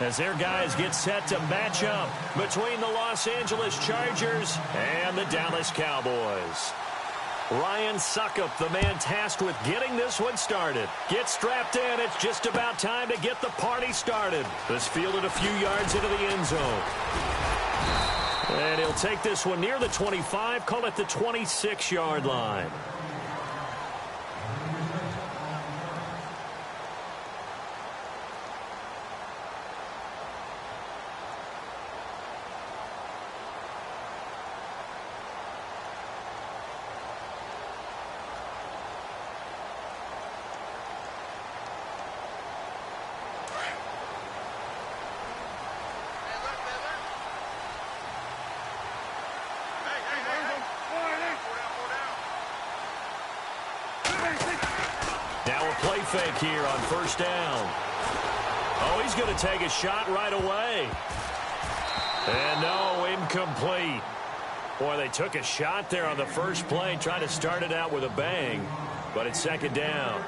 as their guys get set to match up between the Los Angeles Chargers and the Dallas Cowboys. Ryan Suckup, the man tasked with getting this one started. Get strapped in. It's just about time to get the party started. This fielded a few yards into the end zone. And he'll take this one near the 25, call it the 26-yard line. Now a play fake here on first down. Oh, he's going to take a shot right away. And no, incomplete. Boy, they took a shot there on the first play, trying to start it out with a bang, but it's second down.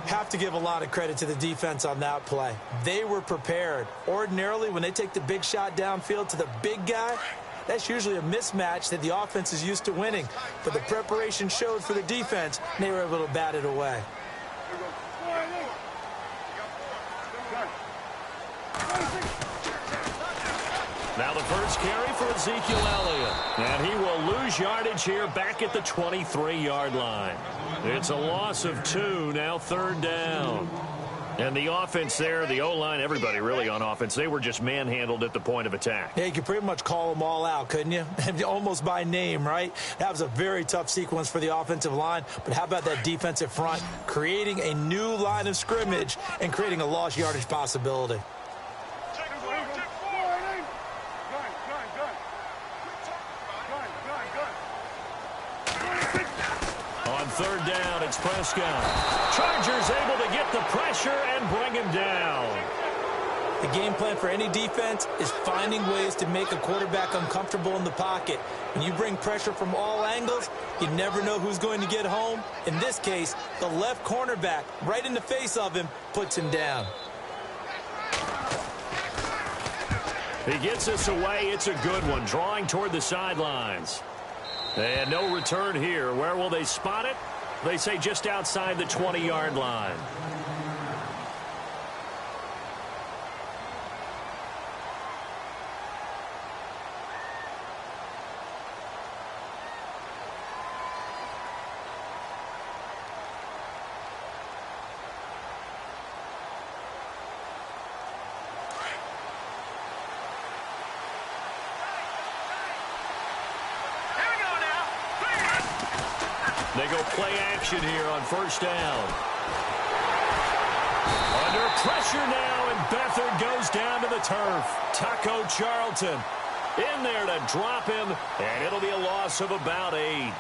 Have to give a lot of credit to the defense on that play. They were prepared. Ordinarily, when they take the big shot downfield to the big guy, that's usually a mismatch that the offense is used to winning. But the preparation showed for the defense, and they were able to bat it away. Now the first carry for Ezekiel Elliott. And he will lose yardage here back at the 23-yard line. It's a loss of 2, now third down. And the offense there, the O-line, everybody really on offense, they were just manhandled at the point of attack. Yeah, you could pretty much call them all out, couldn't you? Almost by name, right? That was a very tough sequence for the offensive line. But how about that defensive front, creating a new line of scrimmage and creating a lost yardage possibility? On third down, it's Prescott. Chargers able to get the pressure and bring him down. The game plan for any defense is finding ways to make a quarterback uncomfortable in the pocket. When you bring pressure from all angles, you never know who's going to get home. In this case, the left cornerback, right in the face of him, puts him down. He gets us away. It's a good one, drawing toward the sidelines. And no return here. Where will they spot it? They say just outside the 20-yard line. They go play action here on first down. Under pressure now, and Beathard goes down to the turf. Taco Charlton in there to drop him, and it'll be a loss of about 8.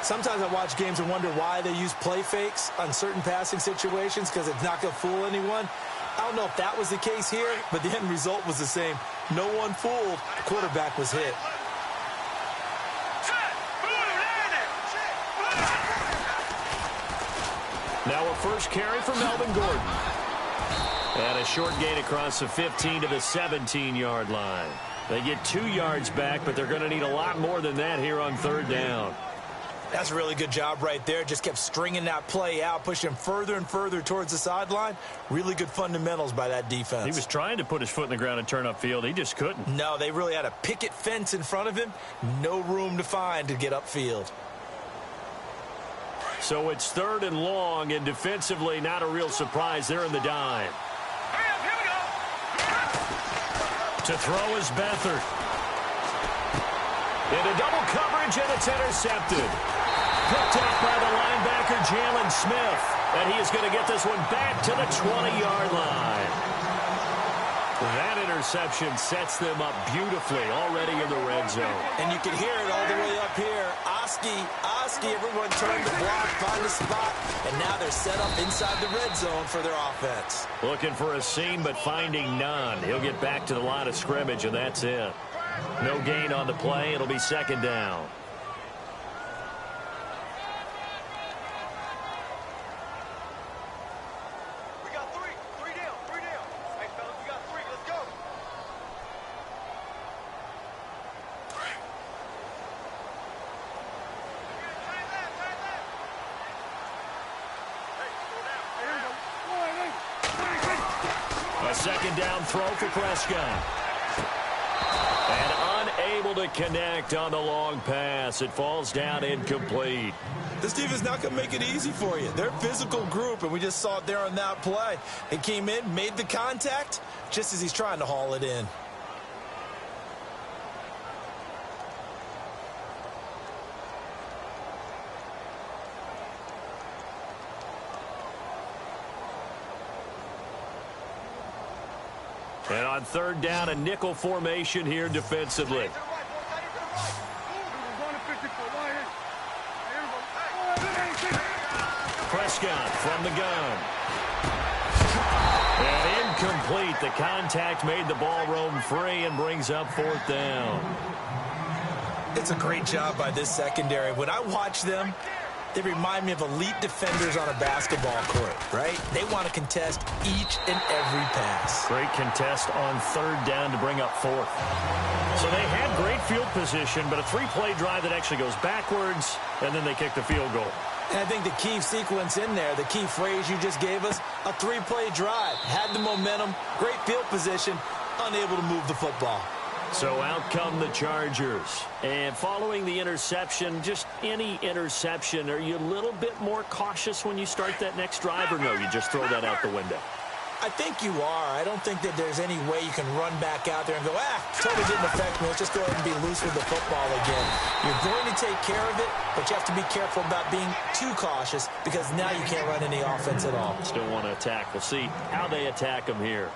Sometimes I watch games and wonder why they use play fakes on certain passing situations, because it's not going to fool anyone. I don't know if that was the case here, but the end result was the same. No one fooled. The quarterback was hit. Now a first carry for Melvin Gordon. And a short gain across the 15 to the 17-yard line. They get 2 yards back, but they're going to need a lot more than that here on third down. That's a really good job right there. Just kept stringing that play out, pushing him further and further towards the sideline. Really good fundamentals by that defense. He was trying to put his foot in the ground and turn upfield. He just couldn't. No, they really had a picket fence in front of him. No room to find to get upfield. So it's third and long, and defensively not a real surprise. They're in the dime. To throw is Beathard. Into double coverage, and it's intercepted. Picked up by the linebacker, Jalen Smith. And he is going to get this one back to the 20-yard line. That interception sets them up beautifully already in the red zone. And you can hear it all the way up here. Oski, everyone turned the block, find a spot, and now they're set up inside the red zone for their offense. Looking for a seam, but finding none. He'll get back to the line of scrimmage, and that's it. No gain on the play. It'll be second down. We got three down. Hey, fellas, we got 3. Let's go. second down throw for Prescott. And unable to connect on the long pass. It falls down incomplete. This defense not going to make it easy for you. They're a physical group, and we just saw it there on that play. It came in, made the contact, just as he's trying to haul it in. And on third down, a nickel formation here defensively. Prescott from the gun. And incomplete. The contact made the ball roam free and brings up fourth down. It's a great job by this secondary. When I watch them, they remind me of elite defenders on a basketball court, right? They want to contest each and every pass. Great contest on third down to bring up fourth. So they had great field position, but a three-play drive that actually goes backwards, and then they kick the field goal. And I think the key sequence in there, the key phrase you just gave us, a three-play drive. Had the momentum, great field position, unable to move the football. So out come the Chargers. And following the interception, just any interception, are you a little bit more cautious when you start that next drive, or no, you just throw that out the window? I think you are. I don't think that there's any way you can run back out there and go, totally didn't affect me. Let's just go ahead and be loose with the football again. You're going to take care of it, but you have to be careful about being too cautious because now you can't run any offense at all. Still want to attack. We'll see how they attack them here.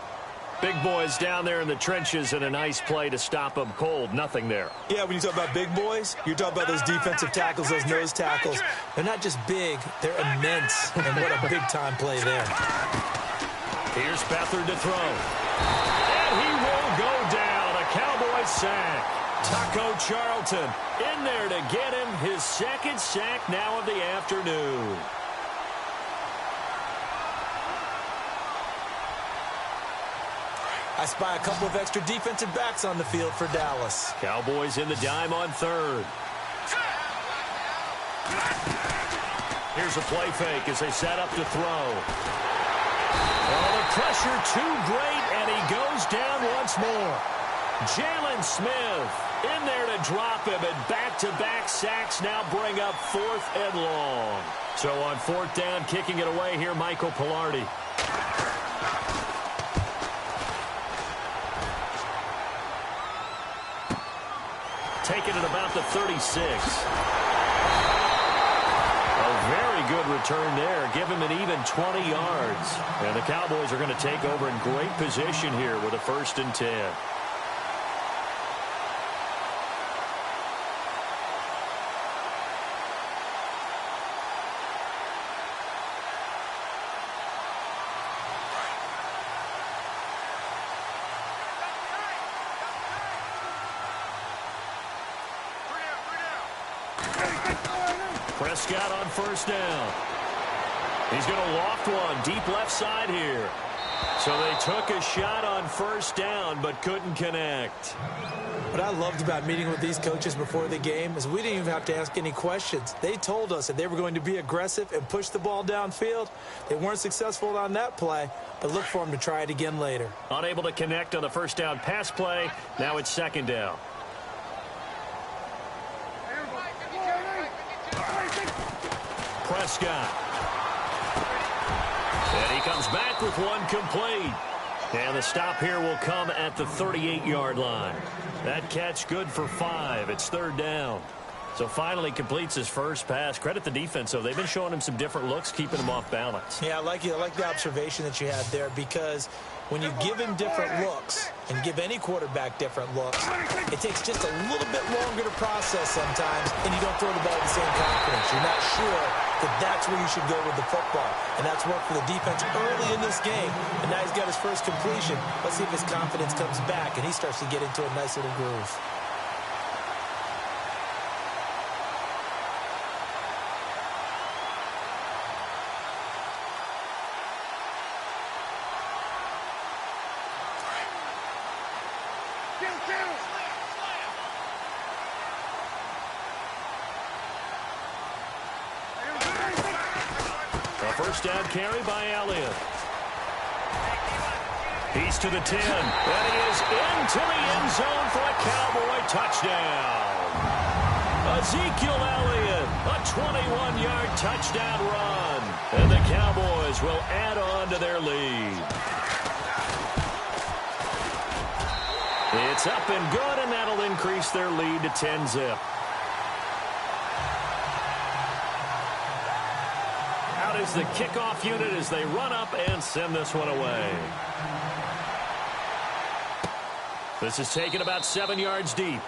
Big boys down there in the trenches, and a nice play to stop them cold. Nothing there. Yeah, when you talk about big boys, you're talking about those defensive tackles, those nose tackles. They're not just big, they're immense. And what a big-time play there. Here's Beathard to throw. And he will go down. A Cowboy sack. Taco Charlton in there to get him his second sack now of the afternoon. I spy a couple of extra defensive backs on the field for Dallas. Cowboys in the dime on third. Here's a play fake as they set up to throw. Oh, the pressure too great, and he goes down once more. Jalen Smith in there to drop him, and back-to-back sacks now bring up fourth and long. So on fourth down, kicking it away here, Michael Pilardi. Taking it about the 36. A very good return there. Give him an even 20 yards. And the Cowboys are going to take over in great position here with a 1st and 10. Prescott on 1st down. He's going to loft one deep left side here. So they took a shot on 1st down but couldn't connect. What I loved about meeting with these coaches before the game is we didn't even have to ask any questions. They told us that they were going to be aggressive and push the ball downfield. They weren't successful on that play, but look for them to try it again later. Unable to connect on the 1st down pass play. Now it's 2nd down. Prescott. And he comes back with one complete. And the stop here will come at the 38-yard line. That catch good for 5. It's 3rd down. So finally completes his first pass. Credit the defense, though. They've been showing him some different looks, keeping him off balance. Yeah, I like the observation that you had there, because when you give him different looks and give any quarterback different looks, it takes just a little bit longer to process sometimes, and you don't throw the ball with the same confidence. You're not sure that that's where you should go with the football. And that's worked for the defense early in this game. And now he's got his first completion. Let's see if his confidence comes back and he starts to get into a nice little groove. A 1st down carry by Elliott. He's gets to the 10. And he is into the end zone for a Cowboy touchdown. Ezekiel Elliott, a 21-yard touchdown run. And the Cowboys will add on to their lead. It's up and good, and that'll increase their lead to 10-zip. Out is the kickoff unit as they run up and send this one away. This is taken about 7 yards deep.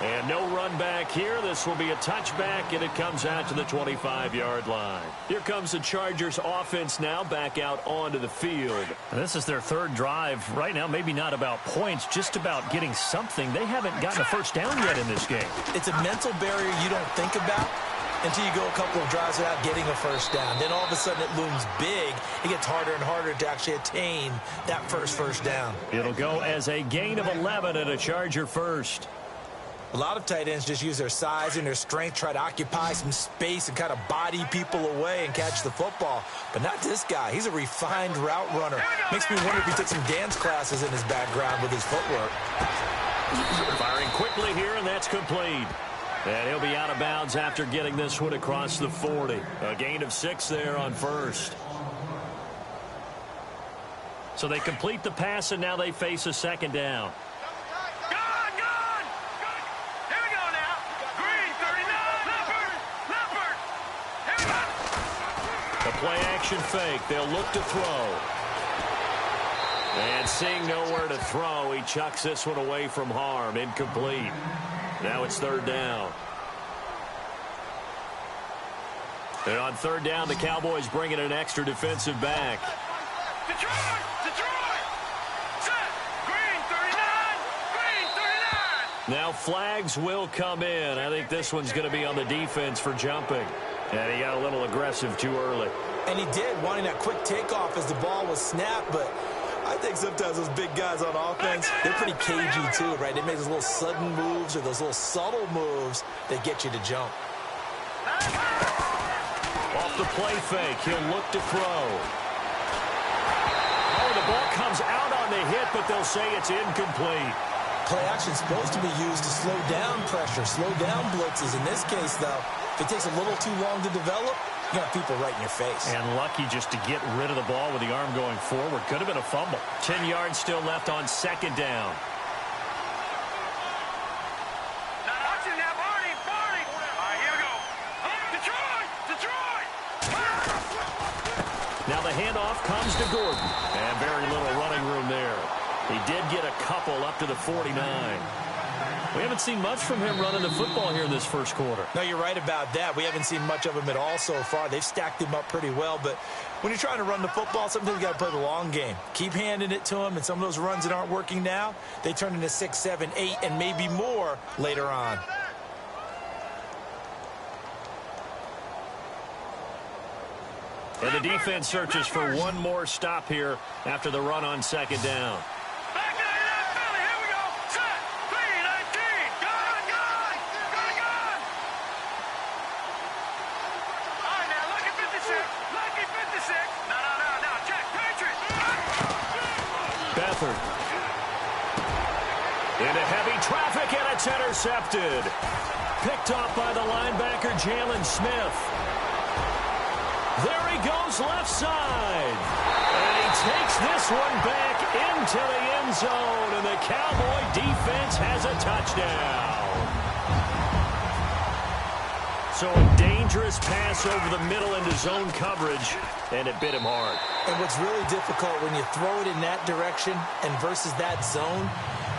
And no run back here. This will be a touchback, and it comes out to the 25-yard line. Here comes the Chargers offense now back out onto the field. And this is their third drive. Right now, maybe not about points, just about getting something. They haven't gotten a first down yet in this game. It's a mental barrier you don't think about until you go a couple of drives without getting a first down. Then all of a sudden it looms big. It gets harder and harder to actually attain that first down. It'll go as a gain of 11 and a Charger first. A lot of tight ends just use their size and their strength, try to occupy some space and kind of body people away and catch the football. But not this guy. He's a refined route runner. Makes me wonder if he took some dance classes in his background with his footwork. Firing quickly here, and that's complete. And he'll be out of bounds after getting this one across the 40. A gain of 6 there on first. So they complete the pass, and now they face a second down. Play-action fake. They'll look to throw. And seeing nowhere to throw, he chucks this one away from harm. Incomplete. Now it's third down. And on third down, the Cowboys bring in an extra defensive back. Detroit! Set! Green 39! Green 39! Now flags will come in. I think this one's going to be on the defense for jumping. And he got a little aggressive too early. And he did, wanting that quick takeoff as the ball was snapped. But I think sometimes those big guys on offense, they're pretty cagey too, right? They make those little sudden moves or those little subtle moves that get you to jump. Off the play fake, he'll look to throw. Oh, the ball comes out on the hit, but they'll say it's incomplete. Play action's supposed to be used to slow down pressure, slow down blitzes. In this case, though, if it takes a little too long to develop, you got people right in your face. And lucky just to get rid of the ball with the arm going forward. Could have been a fumble. 10 yards still left on second down. Now the handoff comes to Gordon. And very little running room there. He did get a couple up to the 49. We haven't seen much from him running the football here in this first quarter. No, you're right about that. We haven't seen much of him at all so far. They've stacked him up pretty well. But when you're trying to run the football, sometimes you got to play the long game. Keep handing it to him, and some of those runs that aren't working now, they turn into 6, 7, 8, and maybe more later on. And the defense searches for one more stop here after the run on second down. Into heavy traffic, and it's intercepted. Picked off by the linebacker, Jalen Smith. There he goes left side. And he takes this one back into the end zone, and the Cowboy defense has a touchdown. So a dangerous pass over the middle into zone coverage, and it bit him hard. And what's really difficult when you throw it in that direction and versus that zone,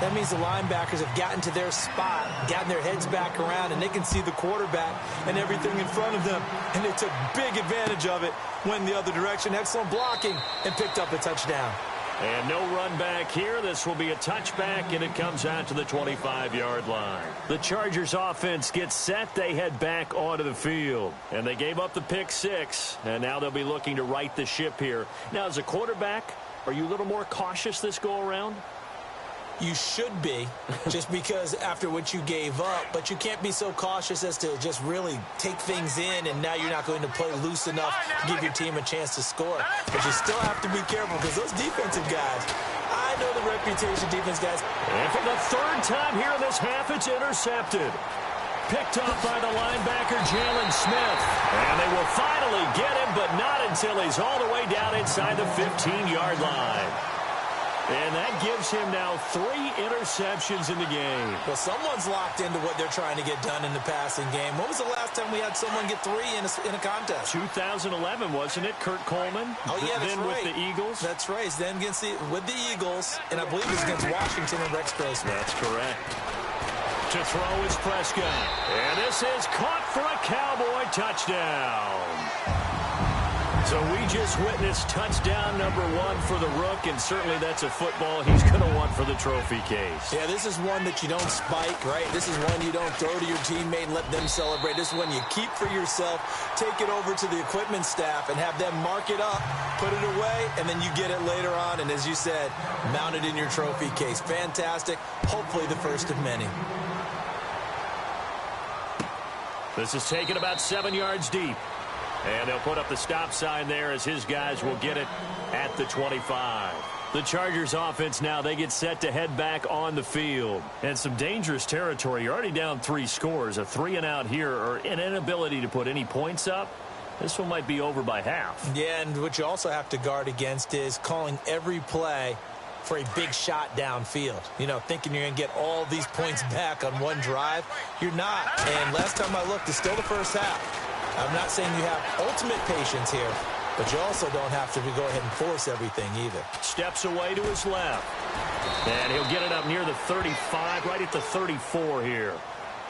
that means the linebackers have gotten to their spot, gotten their heads back around, and they can see the quarterback and everything in front of them. And they took big advantage of it, went the other direction, excellent blocking, and picked up a touchdown. And no run back here. This will be a touchback, and it comes out to the 25-yard line. The Chargers offense gets set. They head back onto the field. And they gave up the pick 6, and now they'll be looking to right the ship here. Now, as a quarterback, are you a little more cautious this go-around? You should be, just because after what you gave up, but you can't be so cautious as to just really take things in, and now you're not going to play loose enough to give your team a chance to score. But you still have to be careful, because those defensive guys, I I know the reputation, defense guys. And for the third time here in this half, it's intercepted. Picked off by the linebacker, Jalen Smith. And they will finally get him, but not until he's all the way down inside the 15-yard line. And that gives him now 3 interceptions in the game. Well, someone's locked into what they're trying to get done in the passing game. When was the last time we had someone get 3 in a contest? 2011, wasn't it? Kurt Coleman? Oh, yeah, that's then right. with the Eagles? That's right. Then with the Eagles, and I believe it's against Washington and Rex Grossman. That's correct. To throw is Prescott. And this is caught for a Cowboy touchdown. So we just witnessed touchdown number 1 for the Rook, and certainly that's a football he's going to want for the trophy case. Yeah, this is one that you don't spike, right? This is one you don't throw to your teammate and let them celebrate. This is one you keep for yourself, take it over to the equipment staff, and have them mark it up, put it away, and then you get it later on, and as you said, mount it in your trophy case. Fantastic. Hopefully the first of many. This is taken about 7 yards deep. And they'll put up the stop sign there as his guys will get it at the 25. The Chargers offense now, they get set to head back on the field. And some dangerous territory. You're already down 3 scores. A 3-and-out here, or an inability to put any points up. This one might be over by half. Yeah, and what you also have to guard against is calling every play for a big shot downfield. You know, thinking you're going to get all these points back on one drive. You're not. And last time I looked, it's still the first half. I'm not saying you have ultimate patience here, but you also don't have to go ahead and force everything either. Steps away to his left. And he'll get it up near the 35, right at the 34 here.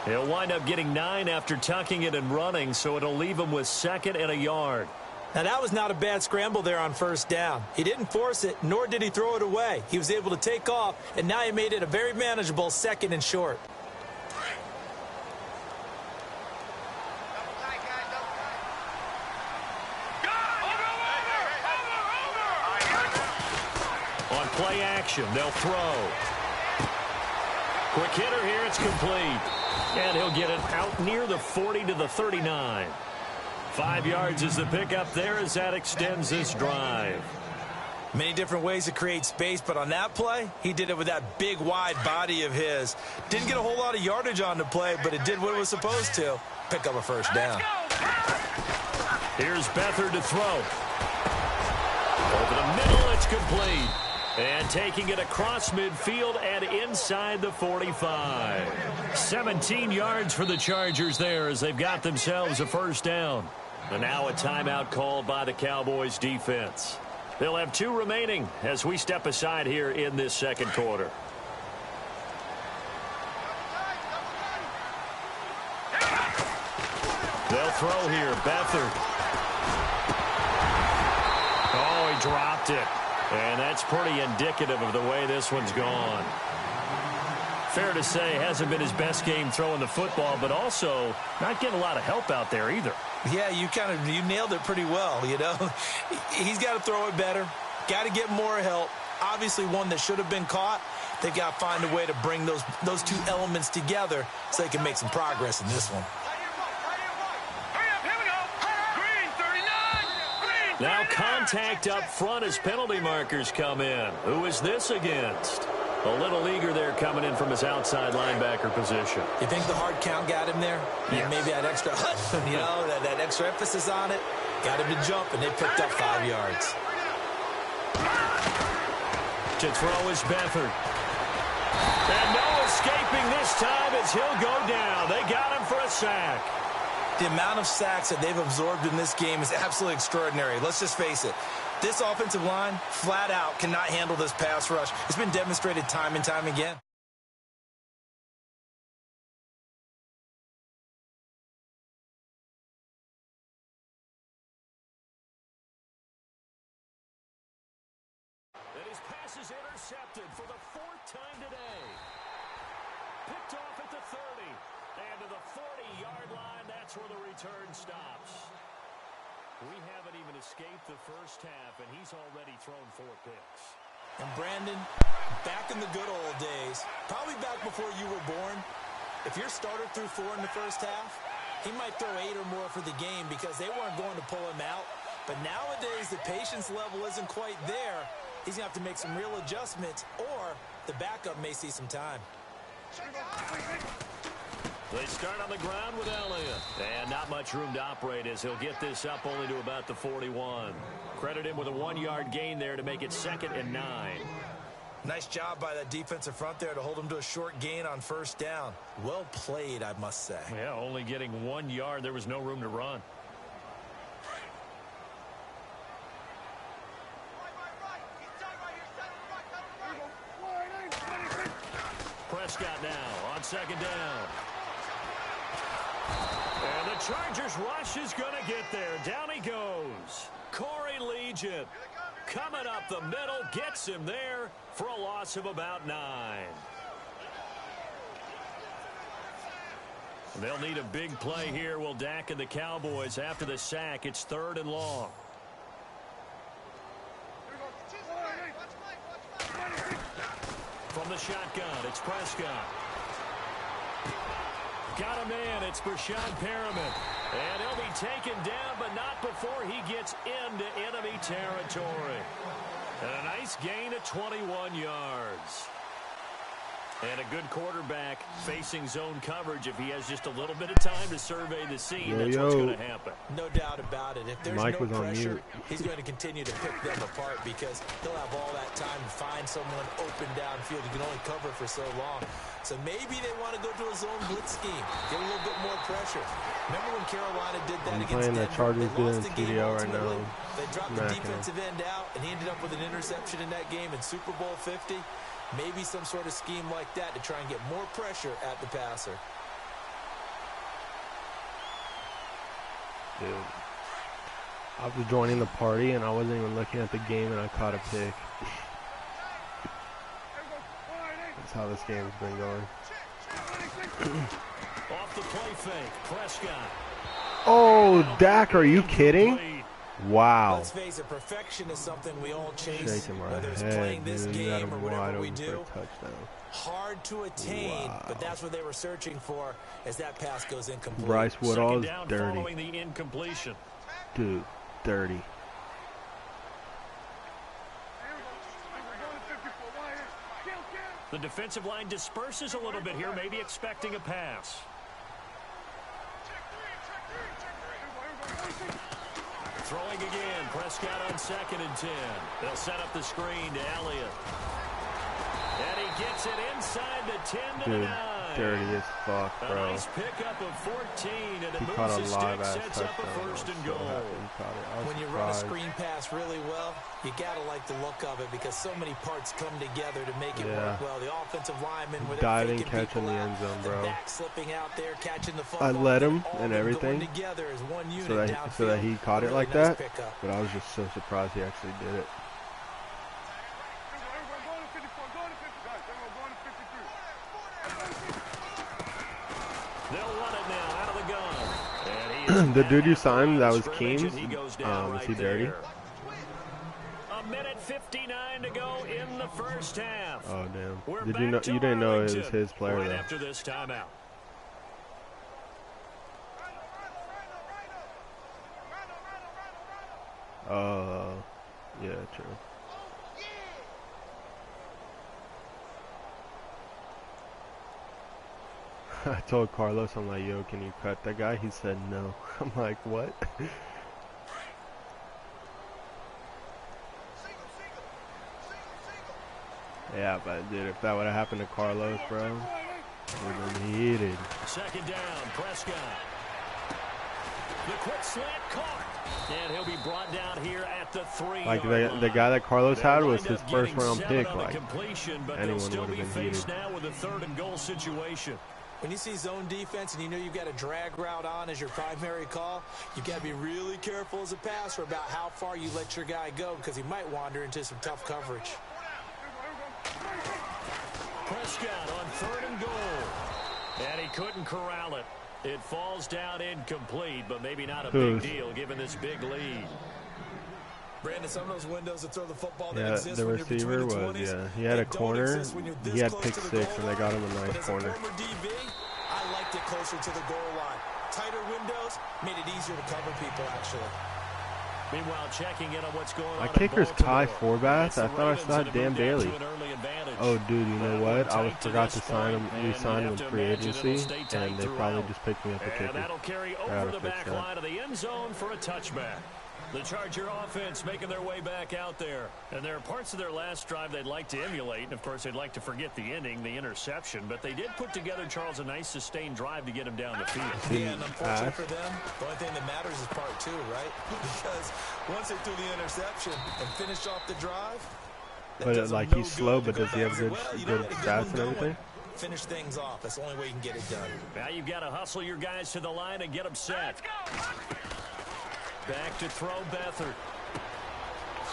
He'll wind up getting 9 after tucking it and running, so it'll leave him with 2nd and a yard. Now, that was not a bad scramble there on first down. He didn't force it, nor did he throw it away. He was able to take off, and now he made it a very manageable 2nd and short. Play action. They'll throw. Quick hitter here. It's complete. And he'll get it out near the 40 to the 39. 5 yards is the pickup there as that extends this drive. Many different ways to create space, but on that play, he did it with that big, wide body of his. Didn't get a whole lot of yardage on the play, but it did what it was supposed to. Pick up a first down. Here's Beathard to throw. Over the middle, it's complete. And taking it across midfield and inside the 45. 17 yards for the Chargers there as they've got themselves a first down. And now a timeout called by the Cowboys defense. They'll have 2 remaining as we step aside here in this second quarter. They'll throw here. Beathard. Oh, he dropped it. And that's pretty indicative of the way this one's gone. Fair to say, hasn't been his best game throwing the football, but also not getting a lot of help out there either. Yeah, you nailed it pretty well, you know. He's got to throw it better. Got to get more help. Obviously one that should have been caught. They've got to find a way to bring those 2 elements together so they can make some progress in this one. Now contact up front as penalty markers come in. Who is this against? A little leaguer there coming in from his outside linebacker position. You think the hard count got him there? Yes. Maybe that extra, you know, that extra emphasis on it. Got him to jump, and they picked up 5 yards. To throw is Beathard. And no escaping this time as he'll go down. They got him for a sack. The amount of sacks that they've absorbed in this game is absolutely extraordinary. Let's just face it. This offensive line, flat out, cannot handle this pass rush. It's been demonstrated time and time again. And his pass is intercepted for the 4th time today. Picked off at the 30. And to the 40-yard line, that's where the return stops. We haven't even escaped the first half, and he's already thrown 4 picks. And Brandon, back in the good old days, probably back before you were born, if your starter threw 4 in the first half, he might throw 8 or more for the game because they weren't going to pull him out. But nowadays, the patience level isn't quite there. he's going to have to make some real adjustments, or the backup may see some time. They start on the ground with Elliott. And not much room to operate as he'll get this up only to about the 41. Credit him with a 1-yard gain there to make it 2nd and 9. Nice job by that defensive front there to hold him to a short gain on first down. Well played, I must say. Yeah, only getting 1 yard. There was no room to run. Prescott now on 2nd down. And the Chargers rush is going to get there. Down he goes. Corey Legion coming up the middle, gets him there for a loss of about 9. They'll need a big play here. Will Dak and the Cowboys after the sack. It's 3rd and long. From the shotgun, it's Prescott. Got a man, it's Brashad Perriman. And he'll be taken down, but not before he gets into enemy territory. And a nice gain of 21 yards. And a good quarterback facing zone coverage. If he has just a little bit of time to survey the scene, that's what's going to happen. No doubt about it. If there's Mike no was on pressure, mute. he's going to continue to pick them apart because he'll have all that time to find someone open downfield. He can only cover for so long. So maybe they want to go to a zone blitz scheme, get a little bit more pressure. Remember when Carolina did that against Denver? The Chargers they lost the game right now. They dropped the defensive end out, and he ended up with an interception in that game in Super Bowl 50. Maybe some sort of scheme like that to try and get more pressure at the passer. Dude, I was joining the party and I wasn't even looking at the game and I caught a pick. That's how this game's been going. Off the play fake, Prescott. Oh, Dak, are you kidding? Wow. Let's face it, perfection is something we all chase, Shaking my whether it's head, playing this dude. game or whatever we do. Touchdown. Hard to attain, but that's what they were searching for as that pass goes incomplete. Bryce Woodall is down dirty. Following the incompletion. Dude, dirty. The defensive line disperses a little bit here, maybe expecting a pass. Throwing again, Prescott on 2nd and 10. They'll set up the screen to Elliott. And he gets it inside the 10 to the 9. Dirty as fuck, bro. A nice pickup of 14, and it He moves caught a the live stick, ass sets up a touchdown. 1st and So goal. happy he caught it. When you run a screen pass really well, you got to like the look of it because so many parts come together to make it work well. The offensive lineman with diving, catching the end zone, bro. The back slipping out there, catching the football. I led him and everything together as one unit so that he caught it really like nice that. pickup. But I was just so surprised he actually did it. They'll run it now out of the gun. And The dude you signed, that was Scrimmage, Keems. and he goes Is down he right dirty? there. A minute 59 to go in the first half. Oh damn! We're Did you know? back to You didn't know it was Arlington his player right though. after this timeout. Yeah, true. I told Carlos, I'm like, yo, can you cut that guy? He said no. I'm like, what? Yeah, but dude, if that would have happened to Carlos, bro, we would have been heated. 2nd down, Prescott. The quick slant caught. And he'll be brought down here at the 3-yard Like line. the guy that Carlos had They'll was wind his up first getting round 7 pick. on the Like completion, but anyone they'll still would be have been faced heated. now with a 3rd and goal situation. When you see zone defense and you know you've got a drag route on as your primary call, you've got to be really careful as a passer about how far you let your guy go because he might wander into some tough coverage. Prescott on 3rd and goal. And he couldn't corral it. It falls down incomplete, but maybe not a big deal given this big lead. Brandon, some of those windows that throw the football that yeah, exist the when you're between receiver the was 20s, he had a they don't corner. exist when you're this He had close pick to the 6, goal and they got him a line. nice But as corner. a former DB, I liked it closer to the goal line. Tighter windows made it easier to cover people, actually. Meanwhile, checking in on what's going on. My kicker's Kai Baltimore. Forbath. I The thought I Ravens saw that have Dan moved out Bailey. to an early advantage. Oh, dude, you know what? I Tight to forgot this to sign him, point, and re-sign you him in have to free imagine it'll agency, stay tight and they probably throughout. just picked me up a kicker. And that'll carry gotta over the fix back that. line of the end zone for a touchback. The Charger offense making their way back out there. And there are parts of their last drive they'd like to emulate. And, of course, they'd like to forget the ending, the interception. But they did put together, Charles, a nice sustained drive to get him down the field. Yeah, and unfortunately for them, the only thing that matters is part two, right? Because once they threw the interception and finished off the drive, But like he's slow, but does he have good stats and everything? Finish things off. That's the only way you can get it done. Now you've got to hustle your guys to the line and get them set. Back to throw Beathard.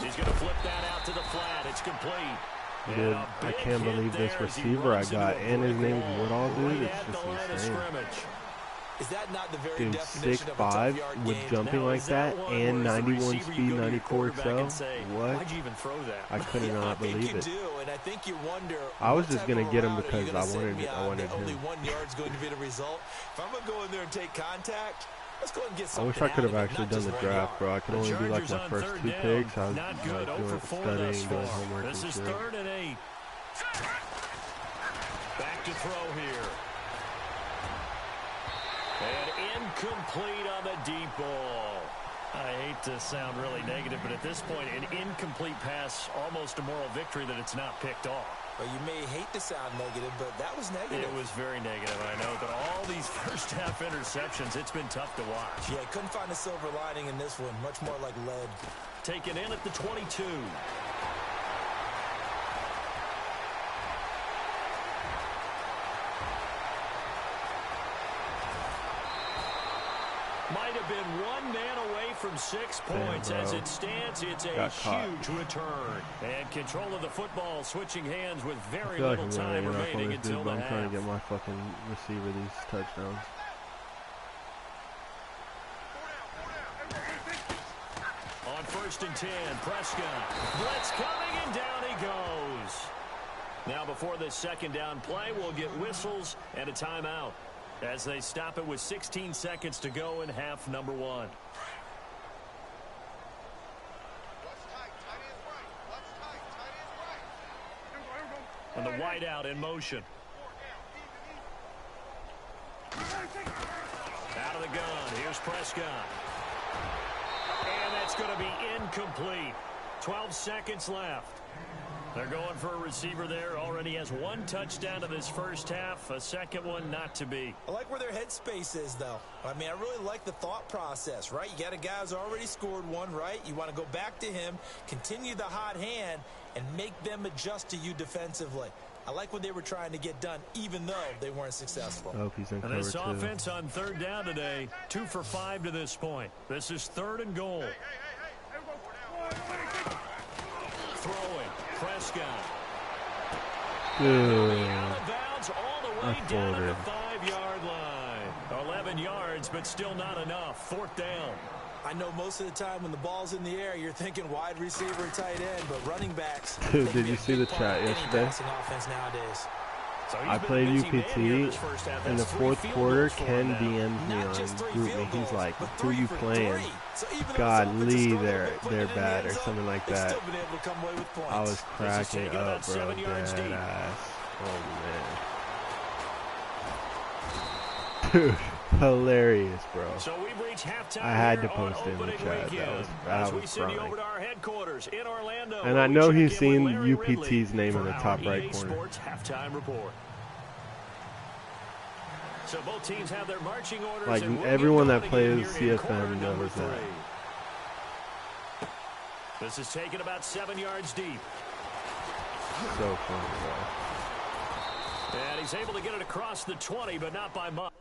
He's going to flip that out to the flat. It's complete. Dude, I can't believe this receiver I got, and his name's Woodall, dude. It's just insane. Is that not the very Dude, definition of a 6'5" tough yard with game? jumping Now, like is that that one and where as the 91 receiver, speed, you go to your 94 quarterback excel? and say, What? Why'd you even throw that? I could not believe You it. do, and I think you wonder. I was what just type gonna of get him route are you because gonna I send wanted me it. I on wanted that only him. 1 yard's going to be the result. If I'm gonna go in there and take contact, let's go and get I something. wish I could have out of it, actually not done just the 1 draft, yard. bro. I could The only do like Chargers my on first third 2 down. picks. I was Not good. 0 doing for 4 studying, thus doing far. homework This and is shit. 3rd and 8. Back to throw here. And incomplete on the deep ball. I hate to sound really negative, but at this point, an incomplete pass, almost a moral victory that it's not picked off. Well, you may hate to sound negative, but that was negative. It was very negative, I know, but all these first-half interceptions, it's been tough to watch. Yeah, couldn't find a silver lining in this one. Much more like lead. Taken in at the 22. Might have been one man away from 6 points. Damn, As it stands, it's a huge return. And control of the football switching hands with I very feel like little I'm time running enough on remaining this until dude, the but I'm trying to half. get my fucking receiver these touchdowns. On 1st and 10, Prescott. Blitz coming, and down he goes. Now before this second down play, we'll get whistles and a timeout as they stop it with 16 seconds to go in half number 1. And the wideout in motion. Out of the gun, here's Prescott. And that's going to be incomplete. 12 seconds left. They're going for a receiver there. Already has 1 touchdown in this first half. A second one not to be. I like where their headspace is, though. I mean, I really like the thought process, right? You got a guy who's already scored 1, right? You want to go back to him, continue the hot hand, and make them adjust to you defensively. I like what they were trying to get done, even though they weren't successful. I hope he's in And cover this 2. offense on 3rd down today, 2 for 5 to this point. This is 3rd and goal. Throwing, Prescott. Dude, Out of bounds all the way down to the 5-yard line. 11 yards, but still not enough. 4th down. I know most of the time when the ball's in the air, you're thinking wide receiver, tight end, but running backs. Dude, did you see the chat yesterday? Offense nowadays. So he's I been a played busy man here UPT this first half. in the That's 3 4th field quarter. goals for him Ken now. DM'd me Not just 3 on GroupMe. field He's goals, like, but who 3 you for playing? 3. So even though God, this offense Lee, is struggling they're with putting it in the bad end or zone, something like they've that. still been able to come away with points. I was cracking taking up, about bro. 7 yards Dead deep. ass. Oh, man. Dude, hilarious, bro. So we've reached halftime. I had to here on post it in the opening chat. weekend. That As we was send you crying. over to our headquarters in Orlando. And where I we know check he's in seen with Larry UPT's Ridley name in for the our top EA right corner. Sports halftime report. So both teams have their marching orders. Like, and we'll everyone get that going plays again here in quarter CFM number knows that. 3. This is taken about 7 yards deep. So funny, bro. And he's able to get it across the 20, but not by much.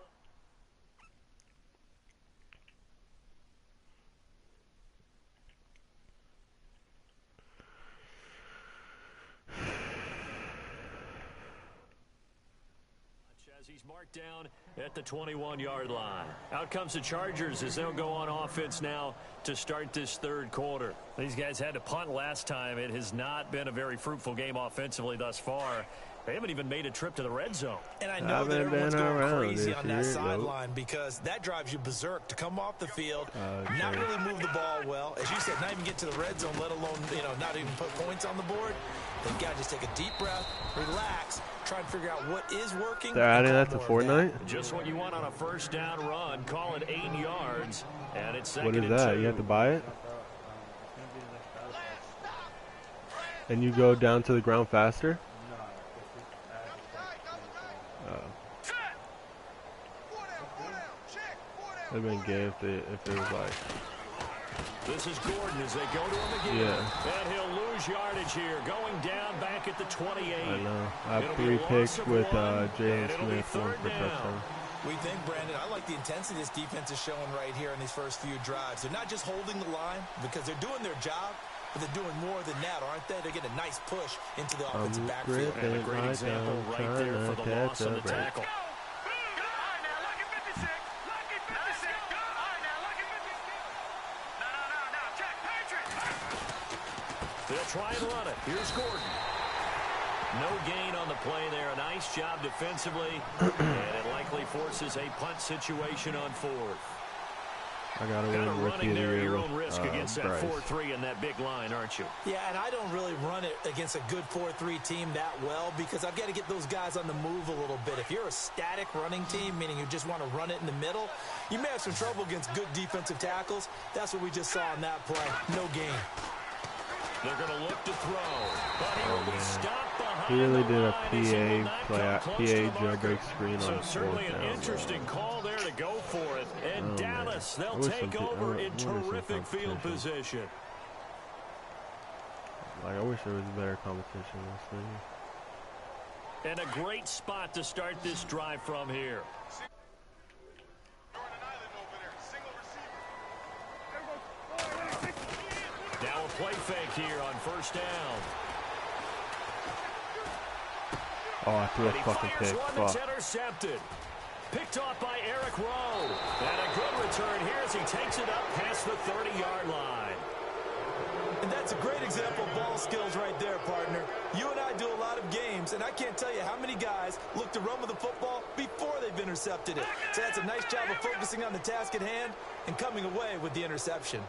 As he's marked down at the 21-yard line. Out comes the Chargers as they'll go on offense now to start this 3rd quarter. These guys had to punt last time. It has not been a very fruitful game offensively thus far. They haven't even made a trip to the red zone. And I know that everyone's going crazy on that sideline because that drives you berserk to come off the field, not really move the ball well. As you said, not even get to the red zone, let alone, not even put points on the board. They've got to just take a deep breath, relax, try and figure out what is working. They're adding that to Fortnite? Just what you want on a first down run. Call it 8 yards. And it's second What is that? 2. You have to buy it? And you go down to the ground faster? It'd been gay if it was like. This is Gordon as they go to him again. Yeah. And he'll lose yardage here. Going down back at the 28. I know. I have 3 picks with Jalen Smith, 1 for touchdown. We think, Brandon, I like the intensity this defense is showing right here in these first few drives. They're not just holding the line because they're doing their job, but they're doing more than that, aren't they? They're getting a nice push into the offensive backfield. And a great example right there for the loss on the tackle. They'll try and run it. Here's Gordon. No gain on the play there. A nice job defensively. And it likely forces a punt situation on 4th. I got to win running there at your own risk against that 4-3 and that big line, aren't you? Yeah, and I don't really run it against a good 4-3 team that well because I've got to get those guys on the move a little bit. If you're a static running team, meaning you just want to run it in the middle, you may have some trouble against good defensive tackles. That's what we just saw on that play. No gain. They're going to look to throw, but he will be stopped behind. He really did a PA jailbreak screen on 4th down. So certainly an interesting call there to go for it. And Dallas, they'll take over in terrific field position. Like, I wish there was better competition this thing. And a great spot to start this drive from here. Now a play fake here on first down. Oh, I threw a fucking pick. Fuck. Intercepted. Picked off by Eric Rowe. And a good return here as he takes it up past the 30-yard line. And that's a great example of ball skills right there, partner. You and I do a lot of games, and I can't tell you how many guys look to run with the football before they've intercepted it. So that's a nice job of focusing on the task at hand and coming away with the interception.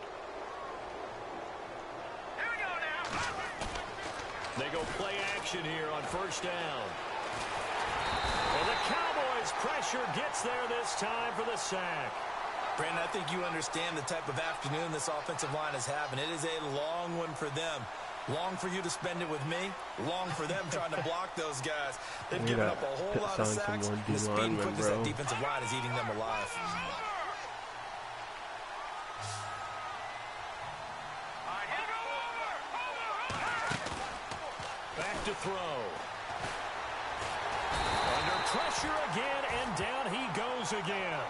They go play action here on first down. And the Cowboys' pressure gets there this time for the sack. Brandon, I think you understand the type of afternoon this offensive line is having. It is a long one for them. Long for you to spend it with me. Long for them trying to block those guys. They've given up a whole lot of sacks. The speed and quickness that defensive line is eating them alive. Back to throw. Under pressure again, and down he goes again.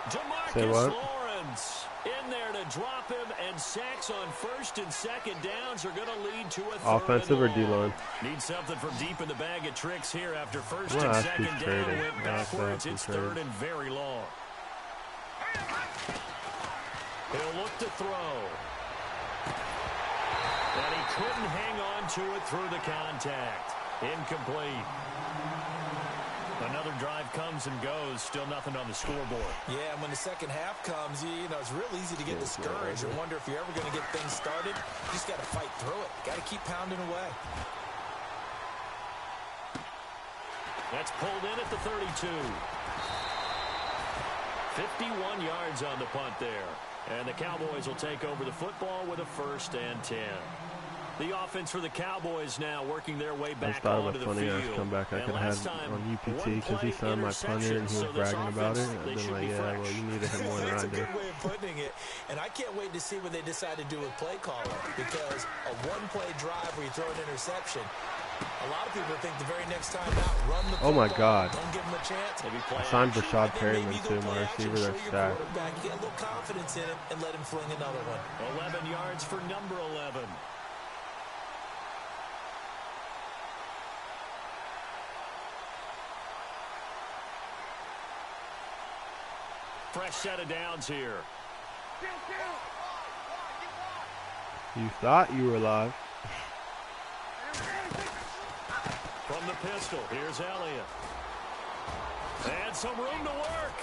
DeMarcus Lawrence in there to drop him, and sacks on first and second downs are going to lead to a third. Offensive or D-line? Need something from deep in the bag of tricks here after first and second down went backwards. It's third and very long. He'll look to throw. And he couldn't hang on to it through the contact. Incomplete. Another drive comes and goes. Still nothing on the scoreboard. Yeah, and when the second half comes, it's real easy to get discouraged and wonder if you're ever going to get things started. You just got to fight through it. Got to keep pounding away. That's pulled in at the 32. 51 yards on the punt there. And the Cowboys will take over the football with a 1st and 10. The offense for the Cowboys now working their way back onto the field. I thought of a funny comeback I could have on UPT because he signed my punter and he was bragging about it. I've been like, yeah, well, you needed him more than I That's a did. good way of putting it. And I can't wait to see what they decide to do with play calling, because a one-play drive where you throw an interception, a lot of people think the very next time out, run the football. Oh, my God. Don't give them a chance. I signed Rashad Perryman, too, my receiver. That's stacked. Get a little confidence in him and let him fling another one. 11 yards for number 11. Fresh set of downs here. You thought you were alive. From the pistol. Here's Elliott. And some room to work.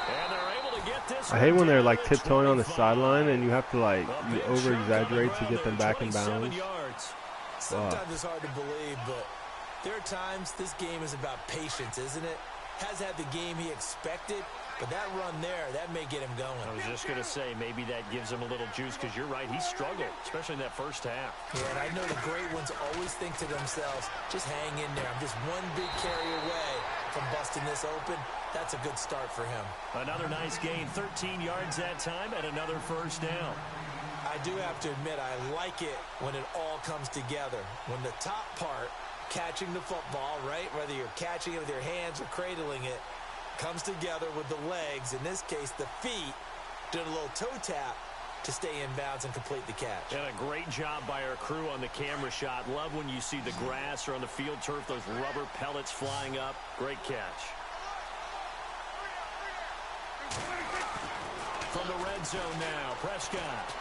And they're able to get this. I hate when they're like tiptoeing on the sideline and you have to like over-exaggerate to get them back in bounds. Sometimes it's hard to believe, but there are times this game is about patience, isn't it? Has had the game he expected, but that run there, that may get him going. I was just going to say, maybe that gives him a little juice, because you're right, he struggled, especially in that first half. Yeah, and I know the great ones always think to themselves, just hang in there. I'm just one big carry away from busting this open. That's a good start for him. Another nice gain, 13 yards that time, and another first down. I do have to admit, I like it when it all comes together. When the top part, catching the football, right, whether you're catching it with your hands or cradling it, comes together with the legs, in this case the feet, doing a little toe tap to stay in bounds and complete the catch. And a great job by our crew on the camera shot. Love when you see the grass or on the field turf, those rubber pellets flying up. Great catch. From the red zone now, Prescott.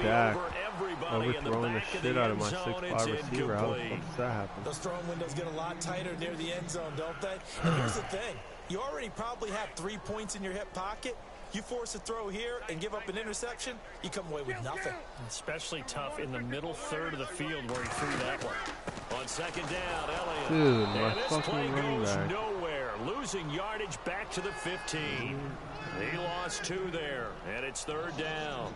Dak overthrowing the shit out of my 6'5" receiver. How the fuck does that happen? Those throwing windows get a lot tighter near the end zone, don't they? And here's the thing. You already probably have 3 points in your hip pocket. You force a throw here and give up an interception, you come away with nothing. Especially tough in the middle third of the field where he threw that one. On second down, Elliott. Dude, my and this fucking play running goes back. nowhere. Losing yardage back to the 15. He lost 2 there, and it's third down.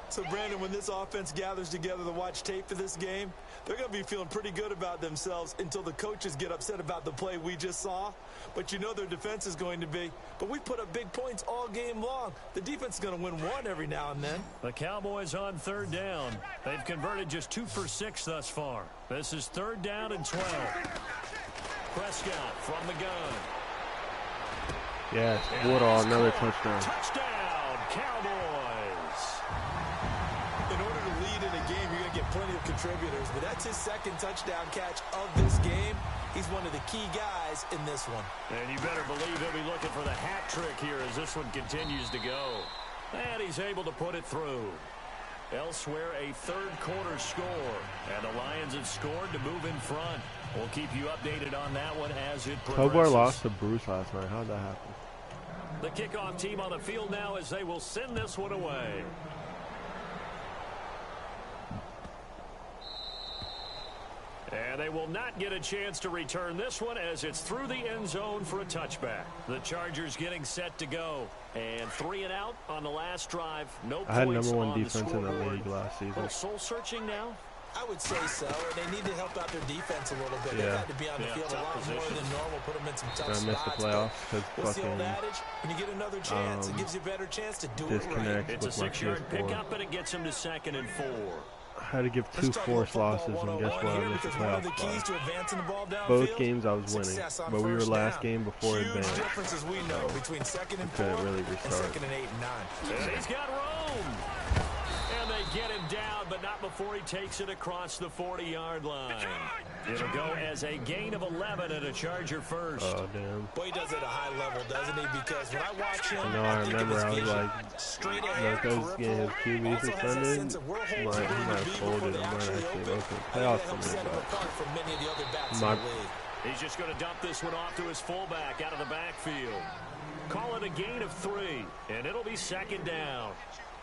So, Brandon, when this offense gathers together to watch tape for this game, they're going to be feeling pretty good about themselves until the coaches get upset about the play we just saw. But you know their defense is going to be. But we put up big points all game long. The defense is going to win one every now and then. The Cowboys on third down. They've converted just 2 for 6 thus far. This is third down and 12. Prescott from the gun. Yes, Woodall, another touchdown. Touchdown, Cowboys. In order to lead in a game, you're going to get plenty of contributors, but that's his second touchdown catch of this game. He's one of the key guys in this one. And you better believe he'll be looking for the hat trick here as this one continues to go. And he's able to put it through. Elsewhere, a third quarter score. And the Lions have scored to move in front. We'll keep you updated on that one as it progresses. Tobar lost to Bruce last night. How'd that happen? The kickoff team on the field now as they will send this one away. And they will not get a chance to return this one as it's through the end zone for a touchback. The Chargers getting set to go. And 3 and out on the last drive. No points. I had #1 defense in the league last season. A little soul searching now. I would say so, and they need to help out their defense a little bit. Yeah. They've had to be on the field a lot more than normal, put them in some tough I missed the spots. playoffs What's the old adage? When you get another chance, it gives you a better chance to do it right. disconnect It's a with my 6-yard PS4. pickup, and it gets him to 2nd and 4. I had to give 2 forced losses, and guess what? I missed the playoffs spot. Both games I was winning, but we were last game before advance. Differences we know between 2nd and 4 couldn't really and restart. 2nd and 8 and 9. And he's got room. And they get him down, but not before he takes it across the 40-yard line. It'll go as a gain of 11 and a Charger first. Oh, damn. Boy, he does it at a high level, doesn't he? Because when I watch him, I know, I remember I was like, straight ahead, because getting his QB suspended, he might have folded. He might actually open playoffs for me, but He's just going to dump this one off to his fullback out of the backfield. Call it a gain of 3, and it'll be 2nd down.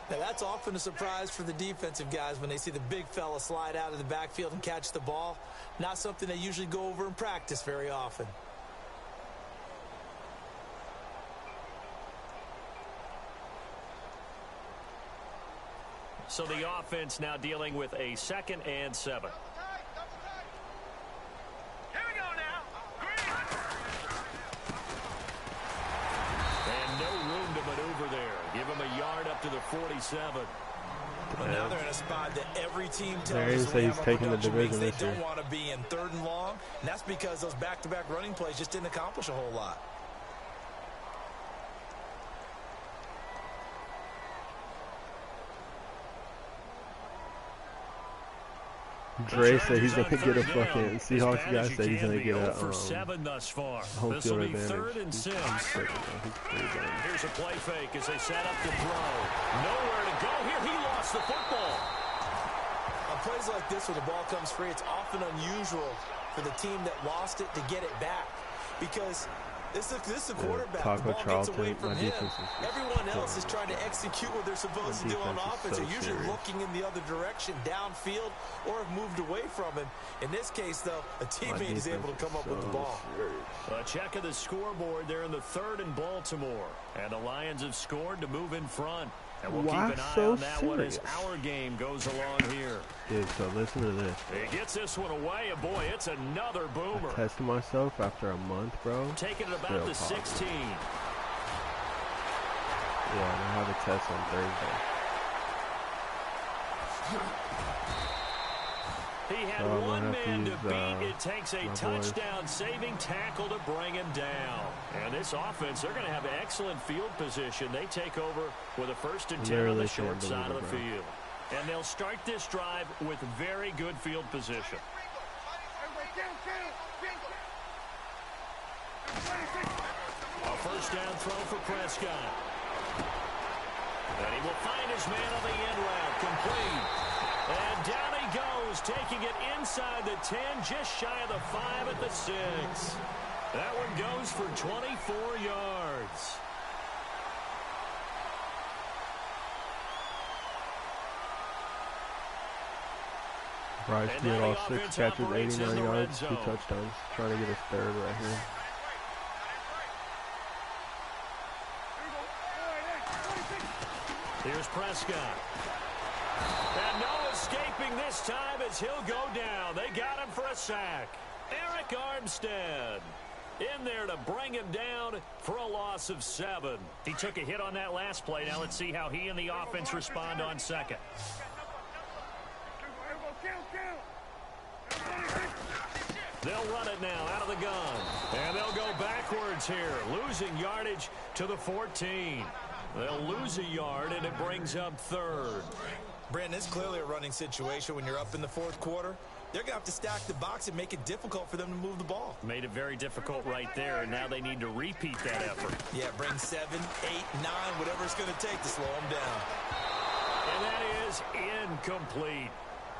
Now, that's often a surprise for the defensive guys when they see the big fella slide out of the backfield and catch the ball. Not something they usually go over in practice very often. So the offense now dealing with a 2nd and 7. Here we go now. And no room to maneuver there. Give him a yard up to the 47. Well, now they're in a spot that every team There tells is us he's taking the division they this year. don't want to be in 3rd and long, and that's because those back-to-back running plays just didn't accomplish a whole lot. Dre said he's going to get a fucking Seahawks guy said he's going to get a for 7 thus far. home This will field be advantage. 3rd and 6. He's pretty good. Here's a play fake as they set up to throw. Nowhere to go here. He lost the football. plays like this where the ball comes free, it's often unusual for the team that lost it to get it back. Because this is a quarterback. Taco the ball Charlton, gets away from him. Everyone else is trying to execute what they're supposed to do on offense. They're usually looking in the other direction, downfield, or have moved away from him. In this case, though, a teammate is able to come up with the ball. A check of the scoreboard there in the 3rd and Baltimore. And the Lions have scored to move in front. And we'll keep an eye on that one as our game goes along here. Dude, so listen to this. He gets this one away, and boy, it's another boomer. I tested myself after a month, bro. Taking it about the 16. Yeah, I have a test on Thursday. He had one man to beat. It takes a touchdown-saving tackle to bring him down. And this offense, they're going to have excellent field position. They take over with a 1st and 10 on the short side of the field. And they'll start this drive with very good field position. A 1st down throw for Prescott. And he will find his man on the end route, complete. And down he goes, taking it inside the 10, just shy of the 5 at the 6. That one goes for 24 yards. Bryce did all 6 catches, 89 yards, 2 touchdowns. Trying to get his 3rd right here. Here's Prescott. And no escaping this time as he'll go down. They got him for a sack. Eric Armstead in there to bring him down for a loss of 7. He took a hit on that last play. Now let's see how he and the offense respond on 2nd. They'll run it now out of the gun. And they'll go backwards here, losing yardage to the 14. They'll lose a yard, and it brings up 3rd. Brandon, it's clearly a running situation when you're up in the 4th quarter. They're going to have to stack the box and make it difficult for them to move the ball. Made it very difficult right there, and now they need to repeat that effort. Yeah, bring 7, 8, 9, whatever it's going to take to slow them down. And that is incomplete.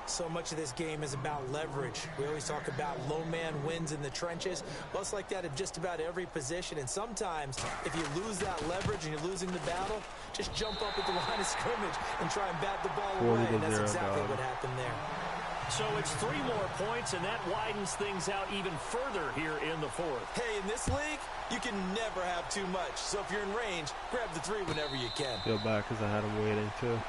So much of this game is about leverage. We always talk about low man wins in the trenches. Well, it's like that at just about every position. And sometimes, if you lose that leverage and you're losing the battle, just jump up at the line of scrimmage and try and bat the ball away. And that's exactly what happened there. So it's 3 more points, and that widens things out even further here in the 4th. Hey, in this league, you can never have too much. So if you're in range, grab the 3 whenever you can. Feel bad because I had him waiting, too.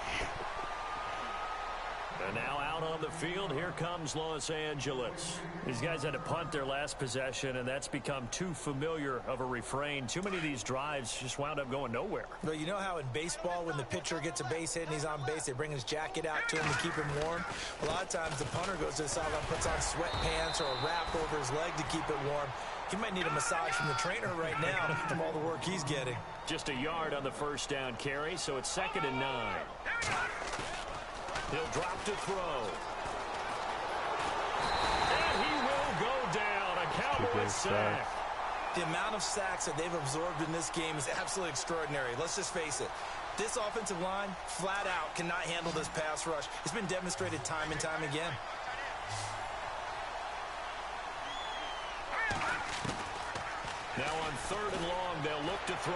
And now out on the field, here comes Los Angeles. These guys had to punt their last possession, and that's become too familiar of a refrain. Too many of these drives just wound up going nowhere. Well, you know how in baseball, when the pitcher gets a base hit and he's on base, they bring his jacket out to him to keep him warm? A lot of times the punter goes to the sideline, puts on sweatpants or a wrap over his leg to keep it warm. He might need a massage from the trainer right now from all the work he's getting. Just a yard on the 1st down carry, so it's 2nd and 9. He'll drop to throw. And he will go down. A Cowboys sack. The amount of sacks that they've absorbed in this game is absolutely extraordinary. Let's just face it. This offensive line, flat out, cannot handle this pass rush. It's been demonstrated time and time again. Now on 3rd and long, they'll look to throw.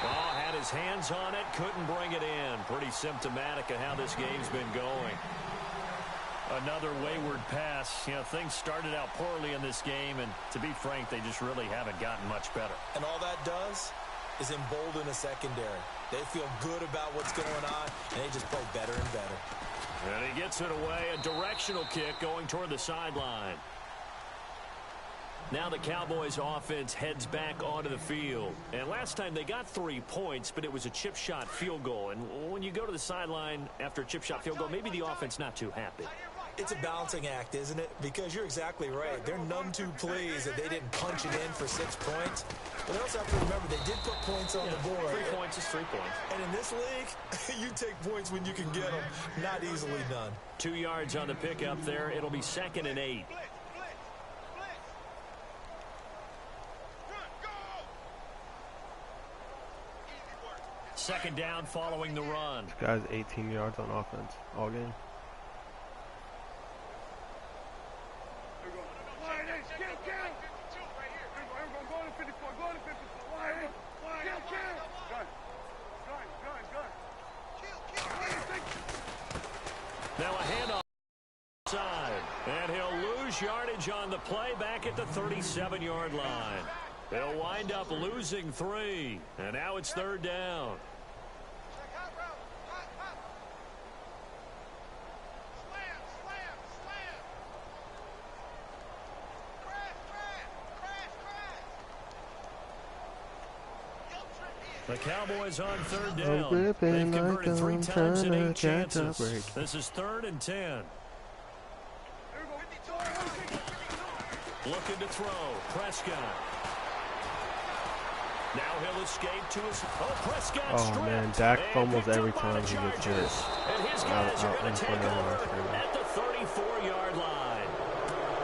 Ball had his hands on it, couldn't bring it in. Pretty symptomatic of how this game's been going. Another wayward pass. You know, things started out poorly in this game, and to be frank, they just really haven't gotten much better. And all that does is embolden a secondary. They feel good about what's going on, and they just play better and better. And he gets it away, a directional kick going toward the sideline. Now the Cowboys offense heads back onto the field. And last time they got 3 points, but it was a chip shot field goal. And when you go to the sideline after a chip shot field goal, maybe the offense not too happy. It's a balancing act, isn't it? Because you're exactly right. They're none too pleased that they didn't punch it in for 6 points. But they also have to remember they did put points on the board. 3 points is 3 points. And in this league, you take points when you can get them. Not easily done. 2 yards on the pickup there. It'll be 2nd and 8. second down following the run. This guy's 18 yards on offense all game. Now a handoff side, and he'll lose yardage on the play back at the 37-yard line. They'll wind up losing 3, and now it's third down. The Cowboys on third down. They've converted 3 times in 8 chances. This is 3rd and 10. Looking to throw. Prescott. Now he'll escape to his... Prescott stripped. Man, Dak fumbles every time he gets hit. And his guys are going to take over at the 34-yard line.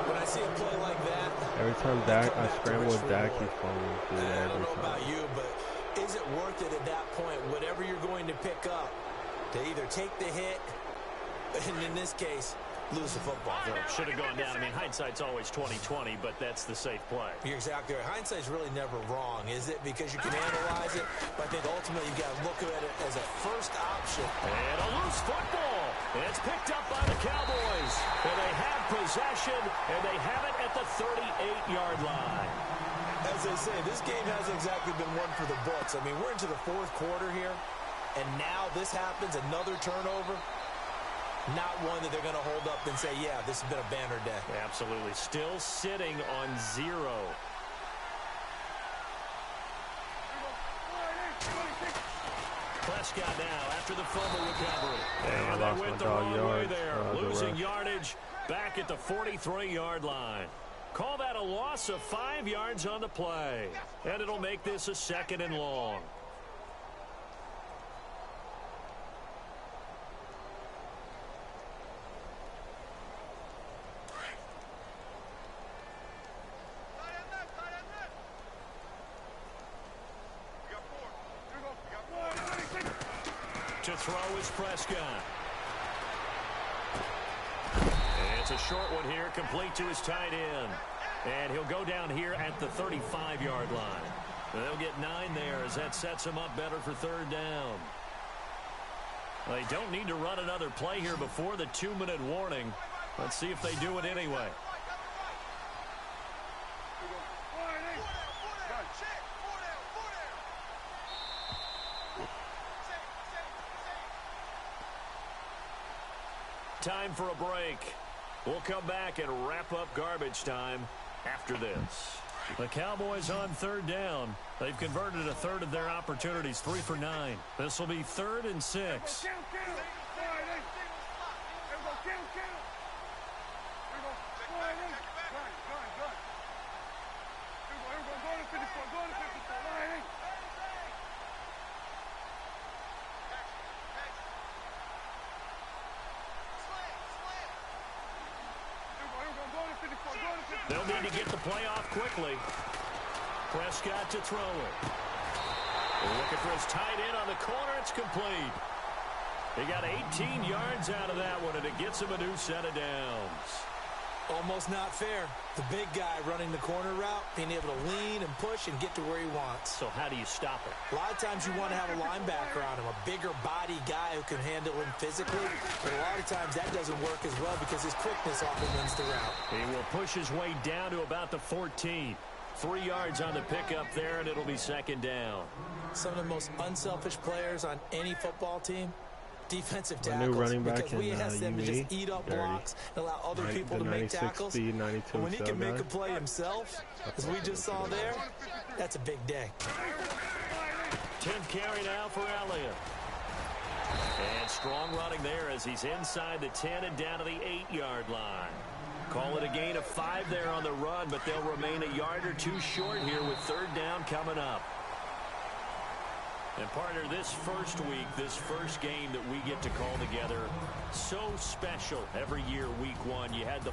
When I see a play like that... Every time I scramble with Dak, he's fumbling through it every time. I don't know about you, but is it worth it at that point, whatever you're going to pick up, to either take the hit, and in this case, lose the football? Should have gone down. I mean, hindsight's always 20/20, but that's the safe play. You're exactly right. Hindsight's really never wrong, is it? Because you can analyze it, but I think ultimately you got to look at it as a first option. And a loose football. It's picked up by the Cowboys. And they have possession, and they have it at the 38-yard line. As they say, this game hasn't exactly been one for the books. I mean, we're into the 4th quarter here, and now this happens, another turnover. Not one that they're going to hold up and say, yeah, this has been a banner day. Absolutely. Still sitting on 0. Prescott now after the fumble recovery. And they went the wrong way there. Losing rush. Yardage back at the 43-yard line. Call that a loss of 5 yards on the play. And it'll make this a 2nd and long. To throw is Prescott. And it's a short one here, complete to his tight end. And he'll go down here at the 35-yard line. They'll get 9 there as that sets him up better for 3rd down. They don't need to run another play here before the 2-minute warning. Let's see if they do it anyway. Time for a break. We'll come back and wrap up garbage time after this. The Cowboys on 3rd down. They've converted a 1/3 of their opportunities, 3 for 9. This will be 3rd and 6. They'll need to get the play off quickly. Prescott to throw it. Looking for his tight end on the corner. It's complete. He got 18 yards out of that one, and it gets him a new set of downs. Almost not fair. The big guy running the corner route, being able to lean and push and get to where he wants. So how do you stop it? A lot of times you want to have a linebacker on him, a bigger body guy who can handle him physically. But a lot of times that doesn't work as well because his quickness often wins the route. He will push his way down to about the 14. 3 yards on the pickup there, and it'll be 2nd down. Some of the most unselfish players on any football team, defensive tackles, new running back because we ask them to just eat up blocks and allow other people to make tackles. Speed, 92 but when he can make guy. a play himself, as we just saw there, that's a big day. 10th carry now for Elliott. And strong running there as he's inside the 10 and down to the 8-yard line. Call it a gain of 5 there on the run, but they'll remain a yard or 2 short here with 3rd down coming up. And partner, this first week, this first game that we get to call together, so special every year, week 1. You had the